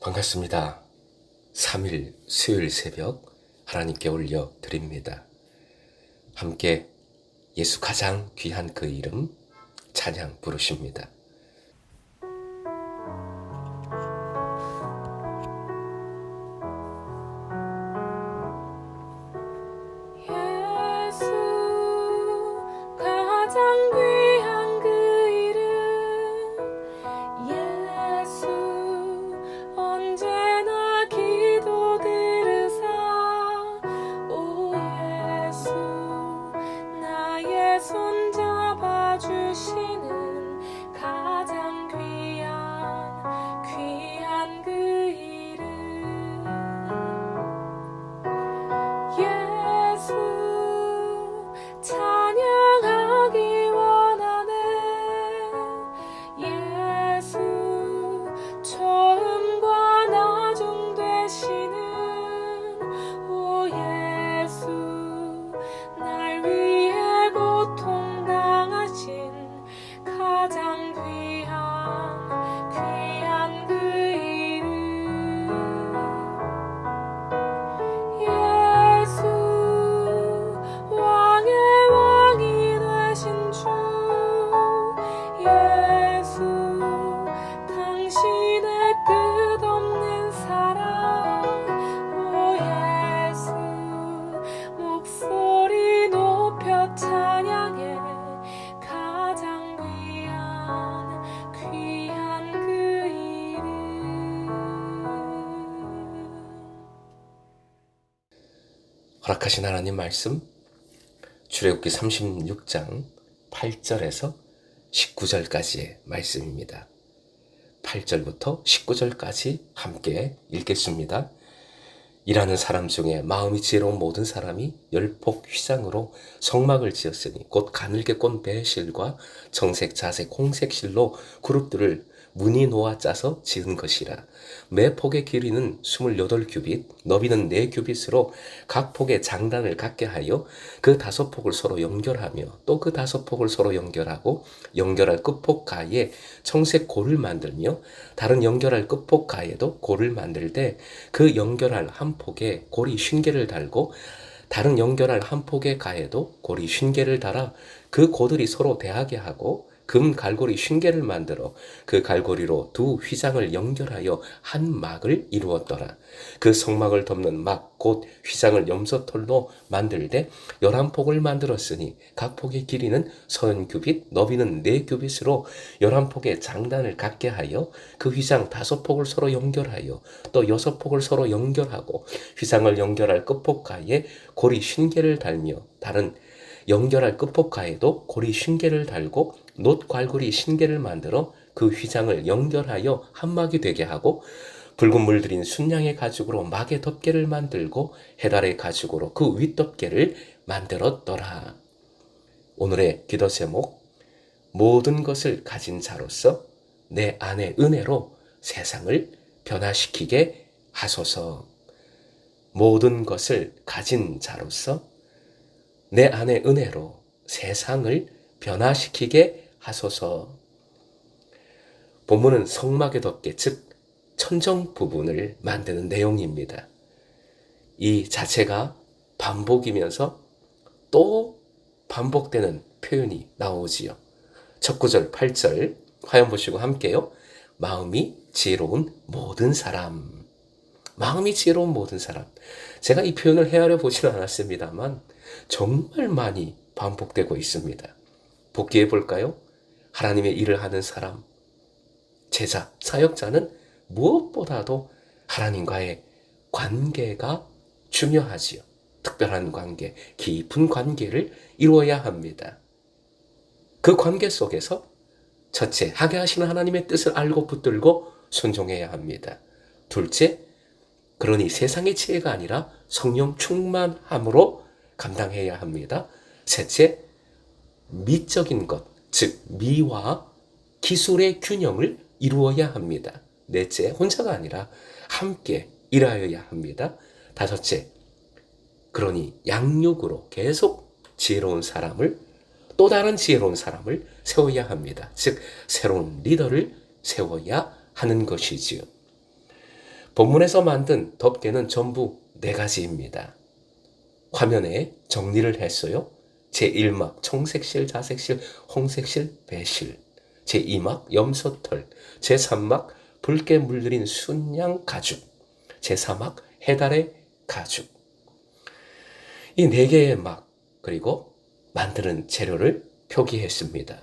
반갑습니다. 3일 수요일 새벽 하나님께 올려 드립니다. 함께 예수 가장 귀한 그 이름 찬양 부르십니다. 예수 가장 귀한 그 이름 예수 언제나 기도 들으사 오 예수 나의 손 잡아주시는 가장 귀한 그 이름 예수 찬양하기 원하네 예수 처음과 나중 되시는 오 예수 날 위해 고통당하신 가장 귀한 그 이름 예수 왕의 왕이 되신 주 예수 당신의 끝없는 사랑 오 예수 목소리 높여 찬양해 가장 귀한 그 이름 허락하신 하나님 말씀 출애굽기 36장 8절에서 19절까지의 말씀입니다. 8절부터 19절까지 함께 읽겠습니다. 일하는 사람 중에 마음이 지혜로운 모든 사람이 열폭 휘장으로 성막을 지었으니 곧 가늘게 꼰 배실과 정색, 자색, 홍색 실로 그룹들을 무늬 놓아 짜서 지은 것이라. 매 폭의 길이는 28규빗, 너비는 4규빗으로 각 폭의 장단을 갖게 하여 그 5폭을 서로 연결하며 또 그 5폭을 서로 연결하고 연결할 끝폭 가에 청색 골을 만들며 다른 연결할 끝폭 가에도 골을 만들되 그 연결할 한 폭에 고리 50개를 달고 다른 연결할 한 폭의 가에도 고리 50개를 달아 그 고들이 서로 대하게 하고 금 갈고리 50개를 만들어 그 갈고리로 두 휘장을 연결하여 한 막을 이루었더라. 그 성막을 덮는 막 곧 휘장을 염소털로 만들되 11폭을 만들었으니 각 폭의 길이는 30규빗, 너비는 4규빗으로 11폭의 장단을 갖게 하여 그 휘장 5폭을 서로 연결하여 또 6폭을 서로 연결하고 휘장을 연결할 끝폭 가에 고리 50개를 달며 다른 연결할 끝폭 가에도 고리 50개를 달고 놋 괄고리 50개를 만들어 그 휘장을 연결하여 한 막이 되게 하고 붉은 물 들인 순양의 가죽으로 막의 덮개를 만들고 해달의 가죽으로 그 윗덮개를 만들었더라. 오늘의 기도 제목, 모든 것을 가진 자로서 내 안의 은혜로 세상을 변화시키게 하소서. 모든 것을 가진 자로서 내 안의 은혜로 세상을 변화시키게 하소서. 본문은 성막의 덮개, 즉 천정 부분을 만드는 내용입니다. 이 자체가 반복이면서 또 반복되는 표현이 나오지요. 첫 구절 8절 화연 보시고 함께요. 마음이 지혜로운 모든 사람. 마음이 지혜로운 모든 사람. 제가 이 표현을 헤아려 보지는 않았습니다만 정말 많이 반복되고 있습니다. 복귀해 볼까요? 하나님의 일을 하는 사람, 제자, 사역자는 무엇보다도 하나님과의 관계가 중요하지요. 특별한 관계, 깊은 관계를 이루어야 합니다. 그 관계 속에서 첫째, 하게 하시는 하나님의 뜻을 알고 붙들고 순종해야 합니다. 둘째, 그러니 세상의 지혜가 아니라 성령 충만함으로 감당해야 합니다. 셋째, 미적인 것, 즉 미와 기술의 균형을 이루어야 합니다. 넷째, 혼자가 아니라 함께 일하여야 합니다. 다섯째, 그러니 양육으로 계속 지혜로운 사람을, 또 다른 지혜로운 사람을 세워야 합니다. 즉 새로운 리더를 세워야 하는 것이지요. 본문에서 만든 덮개는 전부 4가지입니다. 화면에 정리를 했어요. 제1막 청색실, 자색실, 홍색실, 배실, 제2막 염소털, 제3막 붉게 물들인 순양 가죽, 제4막 해달의 가죽. 이 4개의 막 그리고 만드는 재료를 표기했습니다.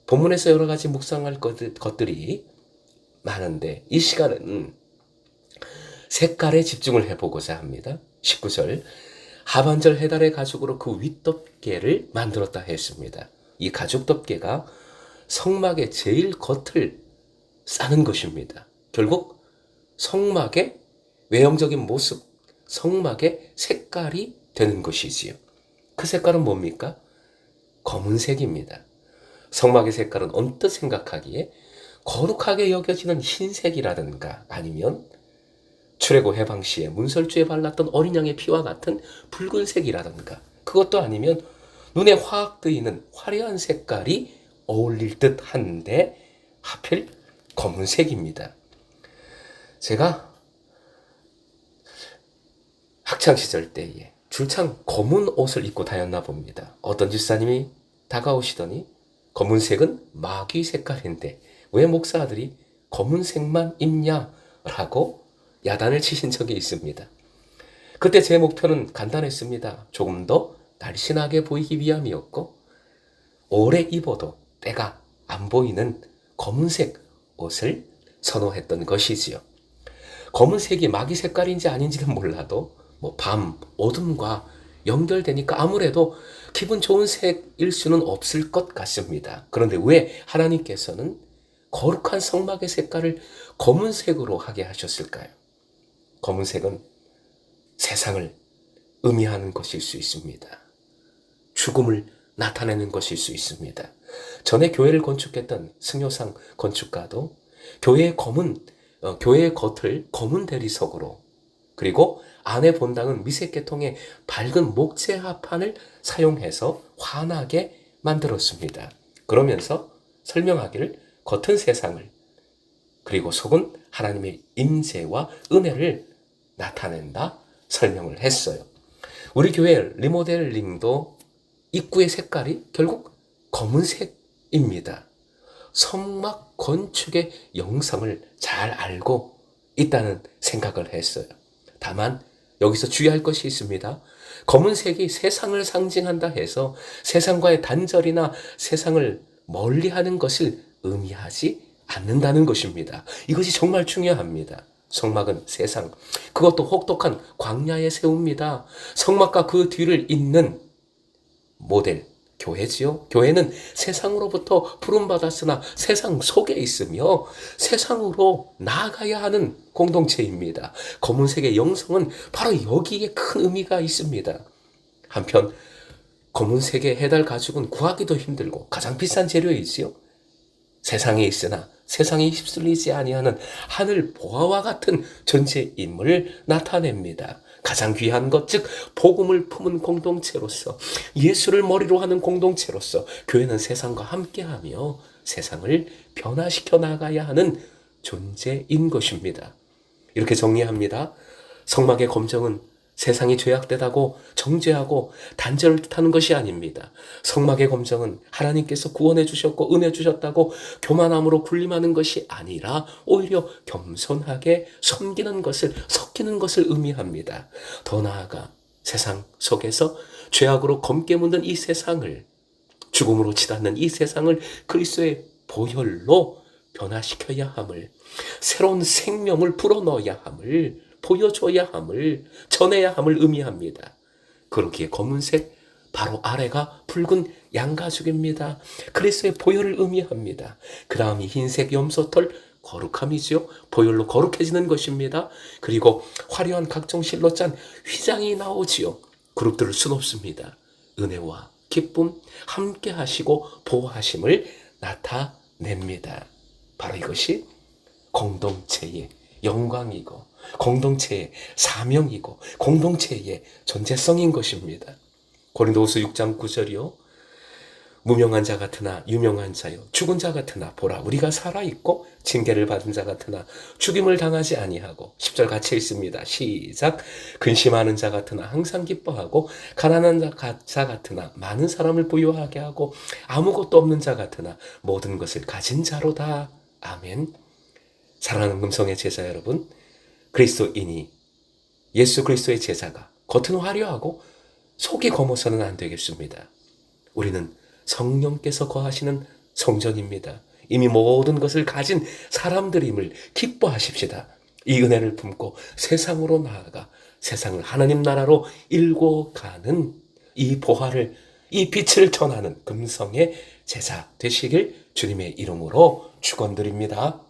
본문에서 여러 가지 묵상할 것들이 많은데 이 시간은 색깔에 집중을 해보고자 합니다. 19절 하반절 해달의 가죽으로 그 윗덮개를 만들었다 했습니다. 이 가죽 덮개가 성막의 제일 겉을 싸는 것입니다. 결국 성막의 외형적인 모습, 성막의 색깔이 되는 것이지요. 그 색깔은 뭡니까? 검은색입니다. 성막의 색깔은 언뜻 생각하기에 거룩하게 여겨지는 흰색이라든가 아니면 출애굽 해방 시에 문설주에 발랐던 어린 양의 피와 같은 붉은색이라든가 그것도 아니면 눈에 확 뜨이는 화려한 색깔이 어울릴 듯 한데 하필 검은색입니다. 제가 학창시절 때에 줄창 검은 옷을 입고 다녔나 봅니다. 어떤 집사님이 다가오시더니 검은색은 마귀 색깔인데 왜 목사들이 검은색만 입냐라고 야단을 치신 적이 있습니다. 그때 제 목표는 간단했습니다. 조금 더 날씬하게 보이기 위함이었고 오래 입어도 때가 안 보이는 검은색 옷을 선호했던 것이지요. 검은색이 마귀 색깔인지 아닌지는 몰라도 밤, 어둠과 연결되니까 아무래도 기분 좋은 색일 수는 없을 것 같습니다. 그런데 왜 하나님께서는 거룩한 성막의 색깔을 검은색으로 하게 하셨을까요? 검은색은 세상을 의미하는 것일 수 있습니다. 죽음을 나타내는 것일 수 있습니다. 전에 교회를 건축했던 승효상 건축가도 교회의 겉을 검은 대리석으로 그리고 안에 본당은 미색계통의 밝은 목재 합판을 사용해서 환하게 만들었습니다. 그러면서 설명하기를 겉은 세상을 그리고 속은 하나님의 임재와 은혜를 나타낸다 설명을 했어요. 우리 교회 리모델링도 입구의 색깔이 결국 검은색입니다. 성막 건축의 영성을 잘 알고 있다는 생각을 했어요. 다만 여기서 주의할 것이 있습니다. 검은색이 세상을 상징한다 해서 세상과의 단절이나 세상을 멀리하는 것을 의미하지 않는다는 것입니다. 이것이 정말 중요합니다. 성막은 세상, 그것도 혹독한 광야에 세웁니다. 성막과 그 뒤를 잇는 모델, 교회지요. 교회는 세상으로부터 부름받았으나 세상 속에 있으며 세상으로 나아가야 하는 공동체입니다. 검은색의 영성은 바로 여기에 큰 의미가 있습니다. 한편 검은색의 해달 가죽은 구하기도 힘들고 가장 비싼 재료이지요. 세상에 있으나 세상에 휩쓸리지 아니하는 하늘 보화와 같은 존재임을 나타냅니다. 가장 귀한 것, 즉 복음을 품은 공동체로서 예수를 머리로 하는 공동체로서 교회는 세상과 함께하며 세상을 변화시켜 나가야 하는 존재인 것입니다. 이렇게 정리합니다. 성막의 검정은 세상이 죄악되다고 정죄하고 단죄를 뜻하는 것이 아닙니다. 성막의 검정은 하나님께서 구원해 주셨고 은혜 주셨다고 교만함으로 군림하는 것이 아니라 오히려 겸손하게 섬기는 것을 섞이는 것을 의미합니다. 더 나아가 세상 속에서 죄악으로 검게 묻는 이 세상을 죽음으로 치닫는 이 세상을 그리스도의 보혈로 변화시켜야 함을 새로운 생명을 불어넣어야 함을 보여줘야 함을 전해야 함을 의미합니다. 그렇기에 검은색 바로 아래가 붉은 양가죽입니다. 그리스도의 보혈을 의미합니다. 그 다음이 흰색 염소털 거룩함이지요. 보혈로 거룩해지는 것입니다. 그리고 화려한 각종 실로 짠 휘장이 나오지요. 그룹들을 수놓습니다. 은혜와 기쁨 함께 하시고 보호하심을 나타냅니다. 바로 이것이 공동체의 영광이고 공동체의 사명이고 공동체의 존재성인 것입니다. 고린도후서 6장 9절이요. 무명한 자 같으나 유명한 자요 죽은 자 같으나 보라 우리가 살아있고 징계를 받은 자 같으나 죽임을 당하지 아니하고 10절 같이 읽습니다. 시작. 근심하는 자 같으나 항상 기뻐하고 가난한 자 같으나 많은 사람을 부유하게 하고 아무것도 없는 자 같으나 모든 것을 가진 자로다. 아멘. 사랑하는 금성의 제자 여러분, 그리스도인이 예수 그리스도의 제자가 겉은 화려하고 속이 검어서는 안 되겠습니다. 우리는 성령께서 거하시는 성전입니다. 이미 모든 것을 가진 사람들임을 기뻐하십시다. 이 은혜를 품고 세상으로 나아가 세상을 하나님 나라로 일고 가는 이 보화를, 이 빛을 전하는 금성의 제자 되시길 주님의 이름으로 축원드립니다.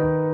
주